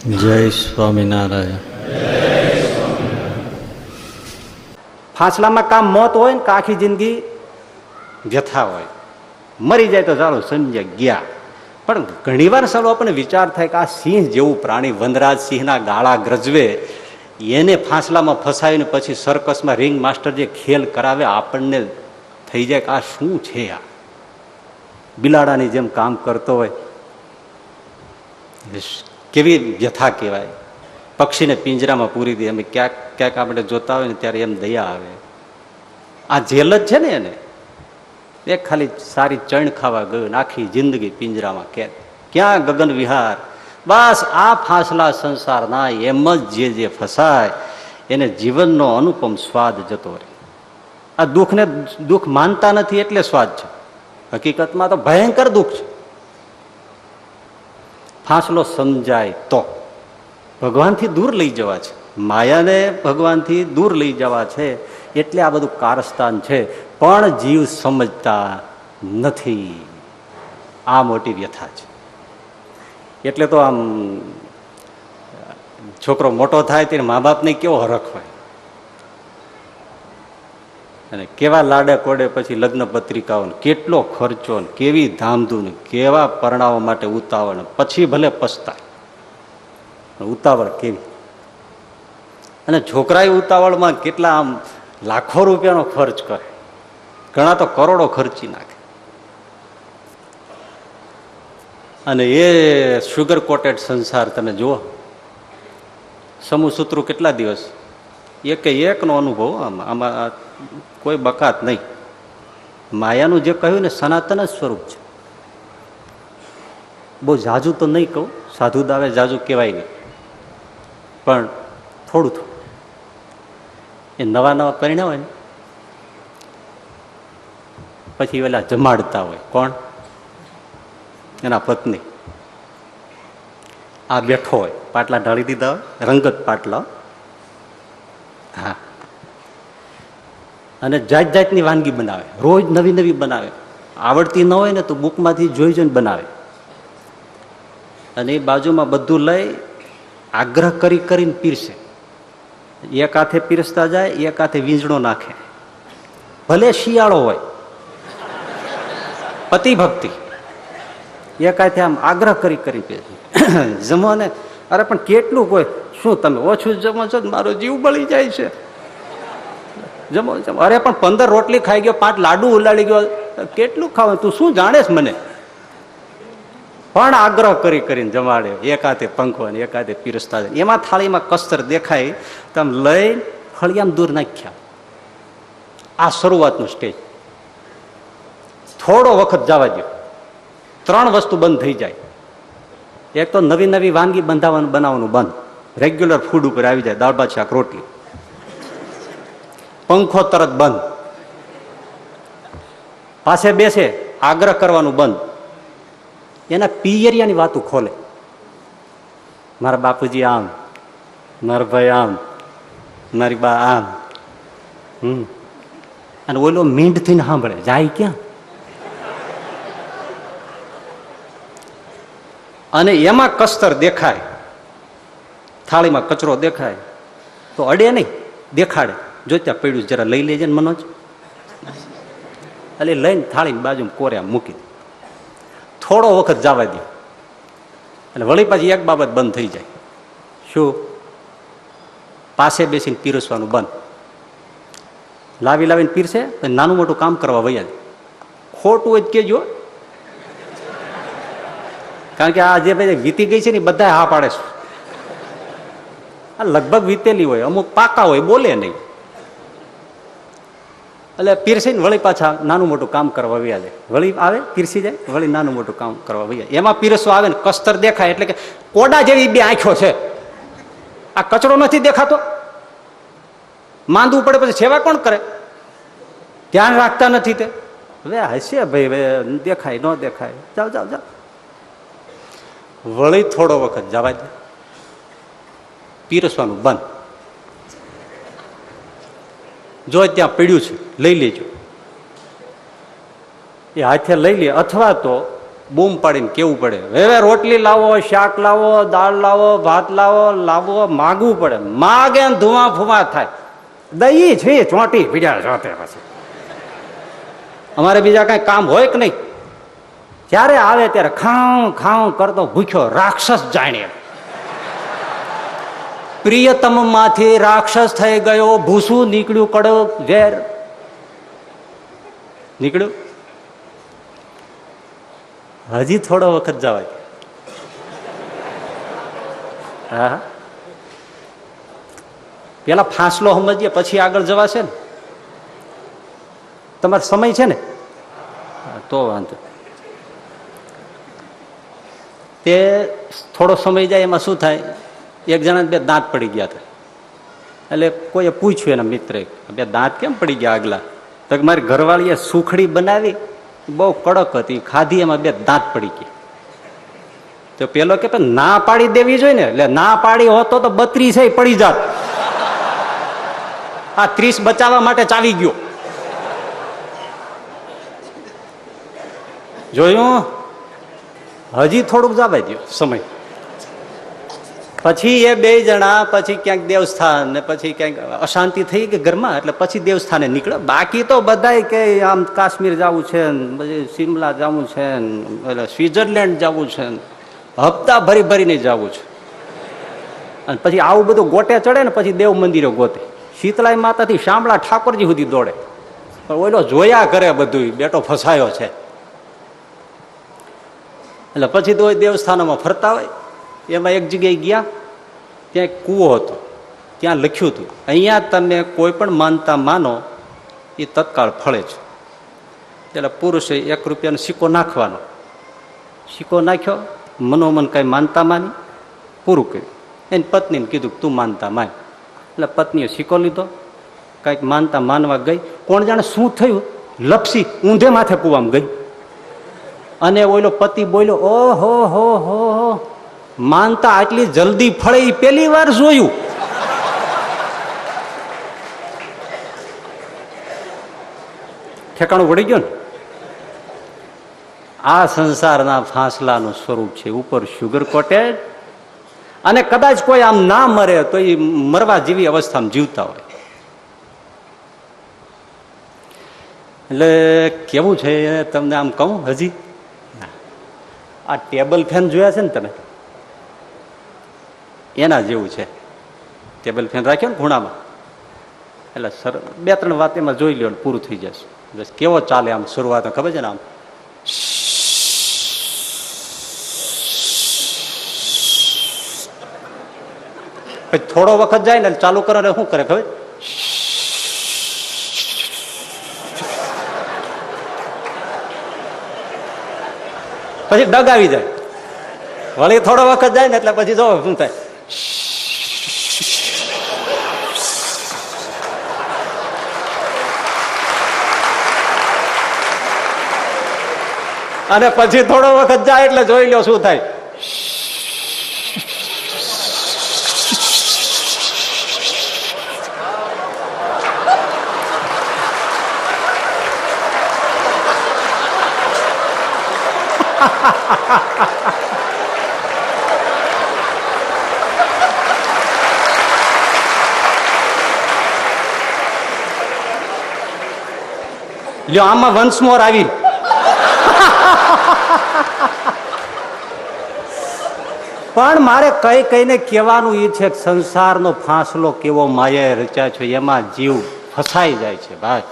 જય સ્વામિનારાયણ. ફાંસલામાં કામ મોત હોય ને કે આખી જિંદગી વ્યથા હોય, મરી જાય તો ચાલો સમજ્યા ગયા. પણ ઘણીવાર સાલો આપણને વિચાર થાય કે આ સિંહ જેવું પ્રાણી વનરાજ સિંહના ગાળા ગ્રજવે, એને ફાંસલામાં ફસાવીને પછી સર્કસમાં રિંગ માસ્ટર જે ખેલ કરાવે, આપણને થઈ જાય કે આ શું છે, આ બિલાડાની જેમ કામ કરતો હોય. કેવી વ્યથા કહેવાય. પક્ષીને પિંજરામાં પૂરી દે, અમે ક્યાંક ક્યાંક આપણે જોતા હોય ને ત્યારે એમ દયા આવે. આ જેલ જ છે ને એને, એક ખાલી સારી ચણ ખાવા ગયો, આખી જિંદગી પિંજરામાં કેદ, ક્યાં ગગન વિહાર. બસ આ ફાંસલા સંસારના એમ જ જે ફસાય એને જીવનનો અનુપમ સ્વાદ જતો રહે. આ દુઃખને દુઃખ માનતા નથી એટલે સ્વાદ છે, હકીકતમાં તો ભયંકર દુઃખ છે. ફાંસલો સમજાય તો ભગવાનથી દૂર લઈ જવા છે, માયાને ભગવાનથી દૂર લઈ જવા છે, એટલે આ બધું કારસ્તાન છે. પણ જીવ સમજતા નથી, આ મોટી વ્યથા છે. એટલે તો આમ છોકરો મોટો થાય ત્યારે મા બાપને કેવો હરખ હોય, અને કેવા લાડે કોડે પછી લગ્ન પત્રિકાઓ, કેટલો ખર્ચો, કેવી ધામધૂમ, કેવા પરણાવવા માટે ઉતાવળ, પછી ભલે પસ્તાય, ઉતાવળ કેવી. અને છોકરાએ ઉતાવળમાં કેટલા આમ લાખો રૂપિયાનો ખર્ચ કરે, ઘણા તો કરોડો ખર્ચી નાખે. અને એ શુગર કોટેડ સંસાર તમે જુઓ, સમૂહ સૂત્રો કેટલા દિવસ, એકનો અનુભવ. આમાં કોઈ બકાત નહીં. માયાનું જે કહ્યું ને સનાતન જ સ્વરૂપ છે. બહુ જાજુ તો નહીં કહું, સાધુ દાવે જાજુ કહેવાય નહીં, પણ થોડું થોડું. એ નવા નવા પરિણામ હોય ને પછી પેલા જમાડતા હોય, કોણ? એના પત્ની. આ બેઠો હોય, પાટલા ઢાળી દીધા હોય, રંગત પાટલા, હા, અને જાત જાતની વાનગી બનાવે, રોજ નવી નવી બનાવે. આવડતી ન હોય ને તો બુકમાંથી જોઈ જોઈને બનાવે. અને એ બાજુમાં બધું લઈ આગ્રહ કરી કરીને પીરસે. એક હાથે પીરસતા જાય, એક હાથે વીંજણો નાખે, ભલે શિયાળો હોય, પતિ ભક્તિ. એક હાથે આમ આગ્રહ કરી કરી પીરસે. જમો ને, અરે પણ કેટલું કોઈ, શું તમે ઓછું જમો છો, મારો જીવ બળી જાય છે, જમો જમો. અરે પણ 15 રોટલી ખાઈ ગયો, 5 લાડુ ઉલાડી ગયો, કેટલું ખાવ, તું શું જાણેસ મને? પણ આગ્રહ કરી કરીને જમાડે, એક હાથે પંખો અને એક હાથે પીરસતા જાય. એમાં થાળીમાં કસ્તર દેખાય, તમે લઈ ફળિયામાં દૂર નાખ્યા. આ શરૂઆતનું સ્ટેજ. થોડો વખત જવા દો, 3 વસ્તુ બંધ થઈ જાય. એક તો નવી નવી વાનગી બનાવવાનું બંધ, રેગ્યુલર ફૂડ ઉપર આવી જાય, દાળ ભાત શાક રોટલી. પંખો તરત બંધ, પાસે બેસે આગ્રહ કરવાનું બંધ. એના પિયરિયાની વાતો ખોલે, મારા બાપુજી આમ, મારા ભાઈ આમ, મારી બા આમ. અને ઓલો મીંડ થઈને સાંભળે, જાય ક્યાં? અને એમાં કસ્તર દેખાય, થાળીમાં કચરો દેખાય તો અડે નહીં, દેખાડે, જો ત્યાં પડ્યું જરા લઈ લેજે ને મનોજ. એટલે લઈને થાળીની બાજુમાં કોર્યા મૂકી દે. થોડો વખત જવા દે, એટલે વળી પાછી એક બાબત બંધ થઈ જાય. શું? પાસે બેસીને પીરસવાનું બંધ. લાવીને પીરસે, નાનું મોટું કામ કરવા વૈયા દે. ખોટું હોય કેજો, કારણ કે આ જે વીતી ગઈ છે ને બધા હા પાડે છે. આ લગભગ વીતેલી હોય, અમુક પાકા હોય, બોલે નહીં. એટલે પીરસીને વળી પાછા નાનું મોટું કામ કરવા વૈયા જાય. વળી આવે, પીરસી જાય, વળી નાનું મોટું કામ કરવા વૈયા. એમાં પીરસવા આવે ને કસ્તર દેખાય, એટલે કે કોડા જેવી 2 આંખો છે, આ કચરો નથી દેખાતો. માંદવું પડે પછી સેવા કોણ કરે? ધ્યાન રાખતા નથી તે. હવે હશે ભાઈ, દેખાય ન દેખાય, જાઓ જાઓ જાઓ. વળી થોડો વખત જવા દે, પીરસવાનું બંધ. જો ત્યાં પડ્યું છે લઈ લેજો, એ હાથે લઈ લે. અથવા તો બૂમ પાડીને કેવું પડે, હવે રોટલી લાવો, શાક લાવો, દાળ લાવો, ભાત લાવો, માગવું પડે. માગે ને ધુઆ ફુવા થાય. દઈ છે ચોંટી પીડ્યા જોતે પછી અમારે બીજા કઈ કામ હોય કે નહીં. જ્યારે આવે ત્યારે ખાઉં ખાઉં કરતો ભૂખ્યો રાક્ષસ જાણે. પ્રિયતમ માંથી રાક્ષસ થઈ ગયો, ભૂસું નીકળ્યું, કડક ઝેર નીકળ્યું. હજી થોડો વખત જવાય. હા, પેલા ફાંસલો સમજીએ પછી આગળ જવાશે ને. તમારો સમય છે ને તો વાંધો. તે થોડો સમય જાય એમાં શું થાય, એક જણા બે દાંત પડી ગયા હતા. એટલે કોઈએ પૂછ્યું એના મિત્રે, બે દાંત કેમ પડી ગયા આગલા? તો મારી ઘરવાળીએ સુખડી બનાવી, બહુ કડક હતી, ખાધી, એમાં બે દાંત પડી ગયા. તો પેલો કે ના પાડી દેવી જોઈએ ને, એટલે ના પાડી હોત તો 32 પડી જાત. આ 30 બચાવવા માટે ચાલી ગયો. જોયું, હજી થોડુંક જવા દો સમય. પછી એ બે જણા પછી ક્યાંક દેવસ્થાન ને પછી ક્યાંક અશાંતિ થઈ ગઈ ઘરમાં, એટલે પછી દેવસ્થાને નીકળ્યો. બાકી તો બધાય કે આમ કાશ્મીર જવું છે, પછી શિમલા જવું છે, એટલે સ્વિટ્ઝરલેન્ડ જવું છે, હપ્તા ભરી ભરીને જવું છે. અને પછી આવું બધું ગોટે ચડે ને પછી દેવ મંદિરો ગોતે. શીતળાઈ માતાથી શામળા ઠાકોરજી સુધી દોડે, પણ ઓલો જોયા કરે બધું, બેટો ફસાયો છે. એટલે પછી તો દેવસ્થાનોમાં ફરતા હોય. એમાં એક જગ્યાએ ગયા, ત્યાં એક કૂવો હતો. ત્યાં લખ્યું હતું, અહીંયા તમે કોઈ પણ માનતા માનો એ તત્કાળ ફળે છે. એટલે પુરુષે 1 રૂપિયાનો સિક્કો નાખવાનો. સિક્કો નાખ્યો, મનોમન કઈ માનતા માની, પૂરું કર્યું. એની પત્નીને કીધું તું માનતા માન. એટલે પત્નીએ સિક્કો લીધો, કંઈક માનતા માનવા ગઈ. કોણ જાણે શું થયું, લપસી ઊંધે માથે કૂવામાં ગઈ. અને ઓલો પતિ બોલ્યો, ઓહો હો હો, માનતા આટલી જલ્દી ફળે એ પહેલી વાર જોયું. ઠેકાણું પડી ગયું ને. આ સંસારના ફાંસલાનું સ્વરૂપ છે, ઉપર શુગર કોટેડ. અને કદાચ કોઈ આમ ના મરે તો એ મરવા જેવી અવસ્થામાં જીવતા હોય. એટલે કેવું છે તમને આમ કહું, હજી આ ટેબલ ફેન જોયા છે ને તમે, એના જેવું છે. ટેબલ ફેન રાખ્યો ને ખૂણામાં, એટલે 2-3 વાત એમાં જોઈ લ્યો, પૂરું થઈ જશે. બસ કેવો ચાલે આમ શરૂઆત ખબર છે ને, આમ પછી થોડો વખત જાય ને ચાલુ કરો ને શું કરે ખબર, પછી ડગ આવી જાય. વળી થોડો વખત જાય ને એટલે પછી જો શું થાય, અને પછી થોડો વખત જાય એટલે જોઈ લો શું થાય. લ્યો આમાં વન્સ મોર આવી. પણ મારે કઈ કઈને કહેવાનું એ છે કે સંસારનો ફાંસલો કેવો માયાએ રચ્યા છે, એમાં જીવ ફસાઈ જાય છે ભાઈ.